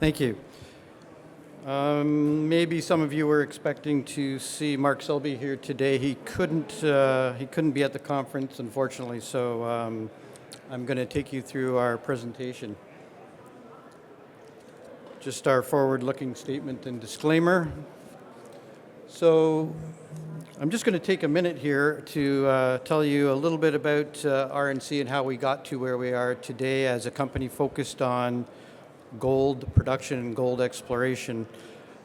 Thank you. Maybe some of you were expecting to see Mark Selby here today. He couldn't be at the conference, unfortunately, so I'm going to take you through our presentation. Just our forward-looking statement and disclaimer. So I'm just going to take a minute here to tell you a little bit about RNC and how we got to where we are today as a company focused on gold production and gold exploration.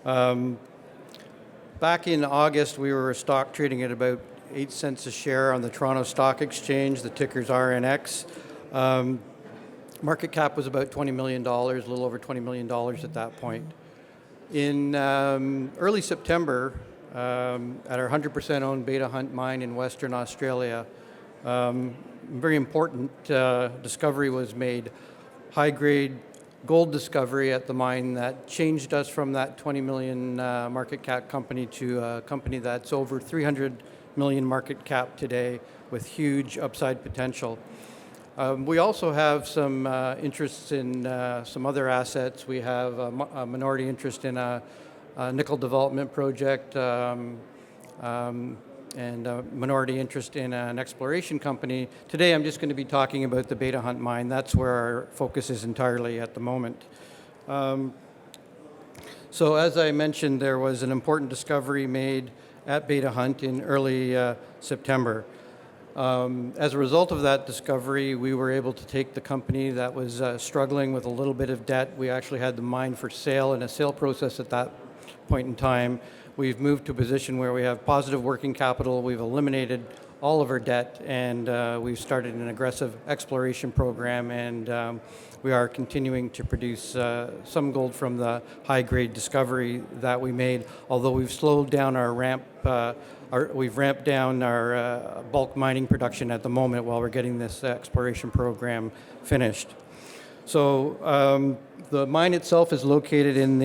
Back in August, we were a stock trading at about 8 cents a share on the Toronto Stock Exchange. The ticker's RNX. Market cap was about $20 million, a little over $20 million at that point. In early September, at our 100% owned Beta Hunt mine in Western Australia, very important discovery was made. High-grade gold discovery at the mine that changed us from that 20 million market cap company to a company that's over 300 million market cap today with huge upside potential. We also have some interests in some other assets. We have a minority interest in a nickel development project and a minority interest in an exploration company. Today I'm just going to be talking about the Beta Hunt mine. That's where our focus is entirely at the moment. So as I mentioned, there was an important discovery made at Beta Hunt in early September. As a result of that discovery, we were able to take the company that was struggling with a little bit of debt. We actually had the mine for sale in a sale process at that point in time. We've moved to a position where we have positive working capital. We've eliminated all of our debt, and we've started an aggressive exploration program, and we are continuing to produce some gold from the high-grade discovery that we made, although we've slowed down our ramp. We've ramped down our bulk mining production at the moment while we're getting this exploration program finished. So the mine itself is located in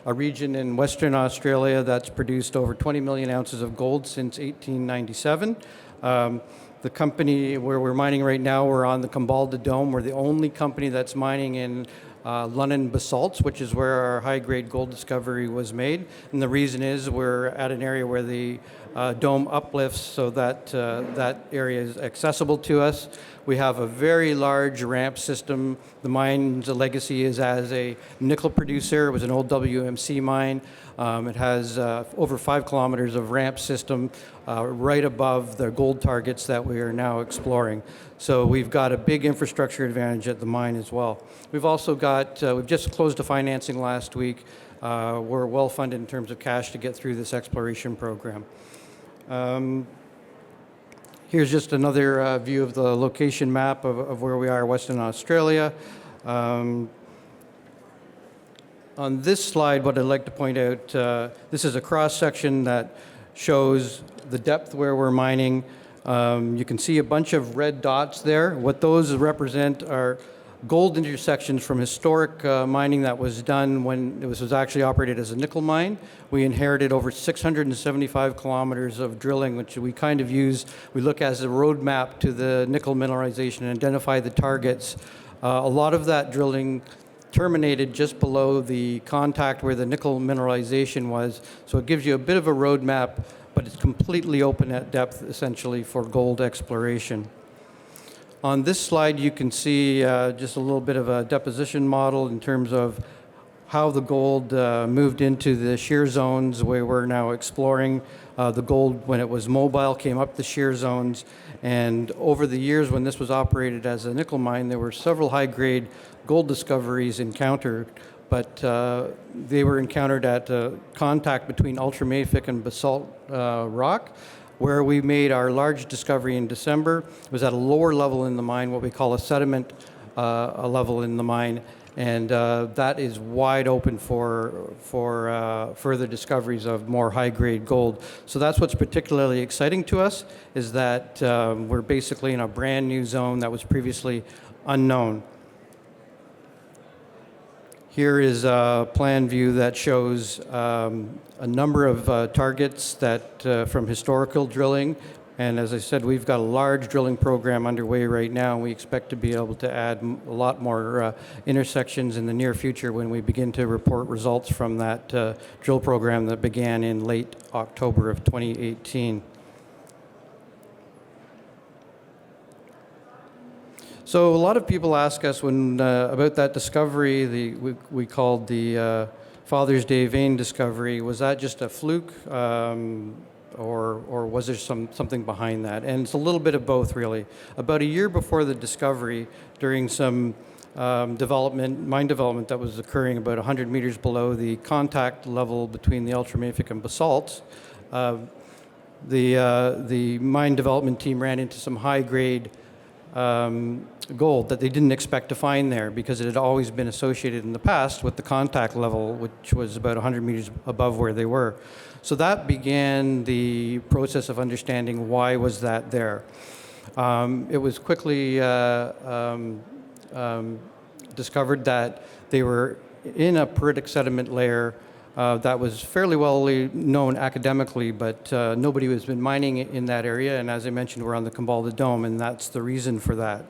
a region in Western Australia that's produced over 20 million ounces of gold since 1897. The company where we're mining right now, we're on the Kambalda Dome. We're the only company that's mining in London basalts, which is where our high-grade gold discovery was made. And the reason is we're at an area where the dome uplifts so that that area is accessible to us. We have a very large ramp system. The mine's legacy is as a nickel producer. It was an old WMC mine. It has over 5 kilometers of ramp system right above the gold targets that we are now exploring. So we've got a big infrastructure advantage at the mine as well. We've also got, we've just closed a financing last week. We're well funded in terms of cash to get through this exploration program. Here's just another view of the location map of where we are, Western Australia. On this slide, what I'd like to point out, this is a cross-section that shows the depth where we're mining. You can see a bunch of red dots there. What those represent are gold intersections from historic mining that was done when it was actually operated as a nickel mine. We inherited over 675 kilometers of drilling, which we kind of use, we look as a roadmap to the nickel mineralization and identify the targets. A lot of that drilling terminated just below the contact where the nickel mineralization was, so it gives you a bit of a roadmap, but it's completely open at depth, essentially, for gold exploration. On this slide, you can see just a little bit of a deposition model in terms of how the gold moved into the shear zones where we're now exploring. The gold, when it was mobile, came up the shear zones. And over the years, when this was operated as a nickel mine, there were several high-grade gold discoveries encountered, but they were encountered at contact between ultramafic and basalt rock. Where we made our large discovery in December was at a lower level in the mine, what we call a sediment level in the mine, and that is wide open for further discoveries of more high-grade gold. So that's what's particularly exciting to us, is that we're basically in a brand new zone that was previously unknown. Here is a plan view that shows a number of targets that from historical drilling And as I said, we've got a large drilling program underway right now, and we expect to be able to add a lot more intersections in the near future when we begin to report results from that drill program that began in late October of 2018. So a lot of people ask us when about that discovery, we called the Father's Day vein discovery. Was that just a fluke, or was there something behind that? And it's a little bit of both, really. About a year before the discovery, during some mine development that was occurring about 100 meters below the contact level between the ultramafic and basalts, the mine development team ran into some high-grade gold that they didn't expect to find there because it had always been associated in the past with the contact level, which was about 100 meters above where they were. So that began the process of understanding why was that there. It was quickly discovered that they were in a peritic sediment layer that was fairly well known academically, but nobody has been mining in that area. And as I mentioned, we're on the Kambalda Dome, and that's the reason for that.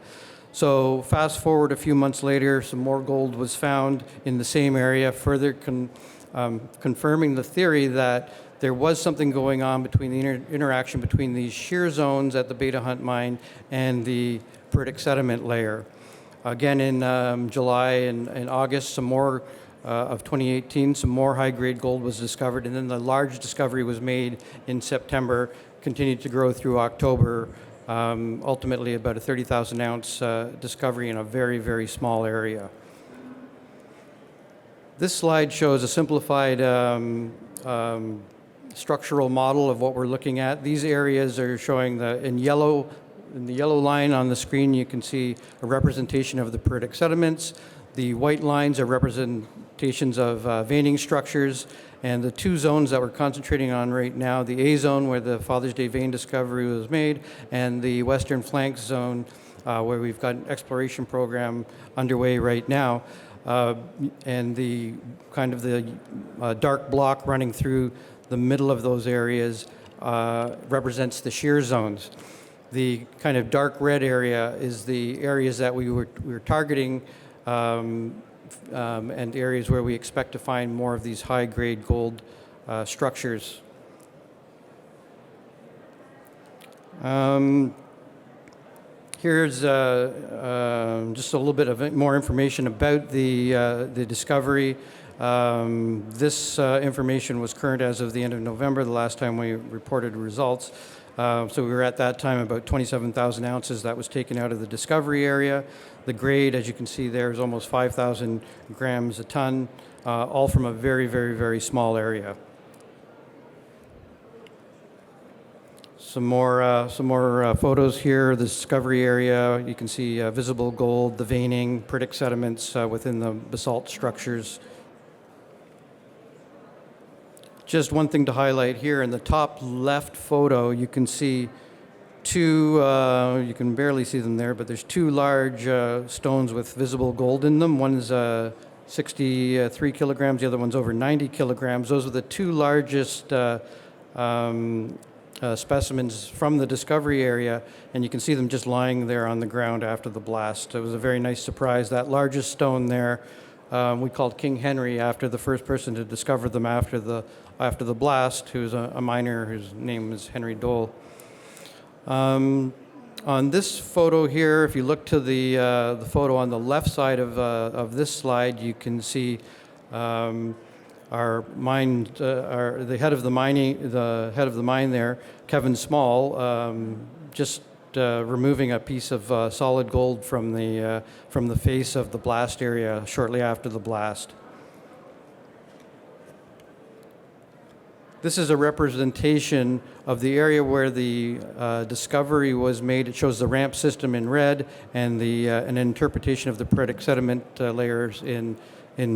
So fast forward a few months later, some more gold was found in the same area, further confirming the theory that there was something going on between the interaction between these shear zones at the Beta Hunt mine and the peritic sediment layer. Again, in July and August, some more of 2018, some more high-grade gold was discovered, and then the large discovery was made in September, continued to grow through October, ultimately about a 30,000-ounce discovery in a very, very small area. This slide shows a simplified structural model of what we're looking at. These areas are showing in the yellow line on the screen, you can see a representation of the peritic sediments. The white lines are representations of veining structures, and the two zones that we're concentrating on right now, the A zone where the Father's Day vein discovery was made, and the Western Flanks zone where we've got an exploration program underway right now. And the kind of the dark block running through the middle of those areas represents the shear zones. The kind of dark red area is the areas that we were targeting and areas where we expect to find more of these high-grade gold structures. Here's just a little bit of more information about the discovery. This information was current as of the end of November, the last time we reported results. So we were at that time about 27,000 ounces that was taken out of the discovery area. The grade, as you can see there, is almost 5,000 grams a ton, all from a very, very, very small area. Some more photos here. The discovery area, you can see visible gold, the veining, peritic sediments within the basalt structures. Just one thing to highlight here, in the top left photo, you can see two, you can barely see them there, but there's two large stones with visible gold in them. One is 63 kilograms, the other one's over 90 kilograms. Those are the two largest specimens from the discovery area, and you can see them just lying there on the ground after the blast. It was a very nice surprise. That largest stone there, we called King Henry after the first person to discover them after the blast, who was a miner whose name is Henry Dole. On this photo here, if you look to the photo on the left side of this slide, you can see our mine, the head of the mine there, Kevin Small, just removing a piece of solid gold from the face of the blast area shortly after the blast. This is a representation of the area where the discovery was made. It shows the ramp system in red and an interpretation of the peritic sediment layers in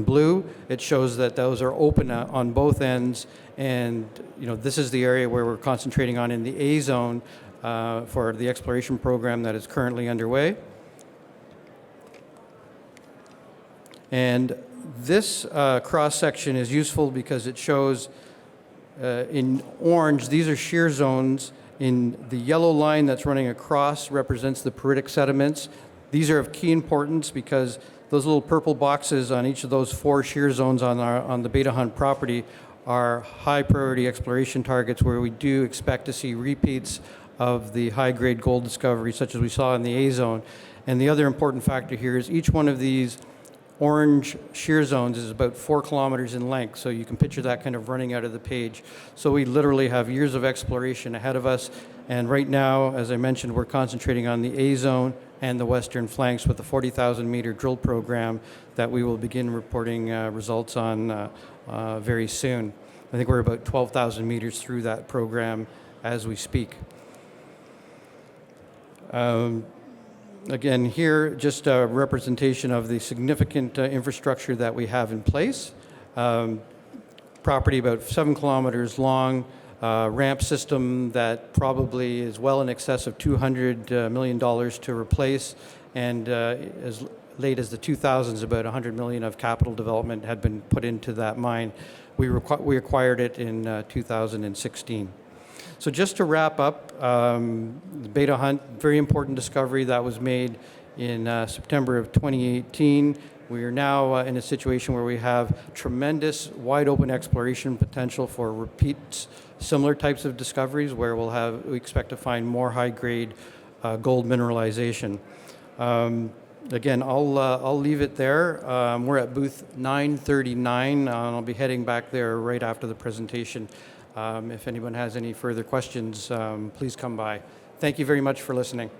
blue. It shows that those are open on both ends, and this is the area where we're concentrating on in the A zone for the exploration program that is currently underway. And this cross-section is useful because it shows in orange, these are shear zones, In the yellow line that's running across represents the peritic sediments. These are of key importance because those little purple boxes on each of those 4 shear zones on the Beta Hunt property are high priority exploration targets where we do expect to see repeats of the high-grade gold discovery such as we saw in the A zone. And the other important factor here is each one of these orange shear zones is about 4 kilometers in length, so you can picture that kind of running out of the page. So we literally have years of exploration ahead of us, and right now, as I mentioned, we're concentrating on the A zone and the western flanks with a 40,000-meter drill program that we will begin reporting results on very soon. I think we're about 12,000 meters through that program as we speak. Again, here, just a representation of the significant infrastructure that we have in place. Property about 7 kilometers long, ramp system that probably is well in excess of $200 million to replace, and as late as the 2000s, about $100 million of capital development had been put into that mine. We acquired it in 2016. So just to wrap up, the Beta Hunt, very important discovery that was made in September of 2018. We are now in a situation where we have tremendous wide open exploration potential for repeats, similar types of discoveries where we expect to find more high grade gold mineralization. Again, I'll leave it there. We're at booth 939, and I'll be heading back there right after the presentation. If anyone has any further questions, please come by. Thank you very much for listening.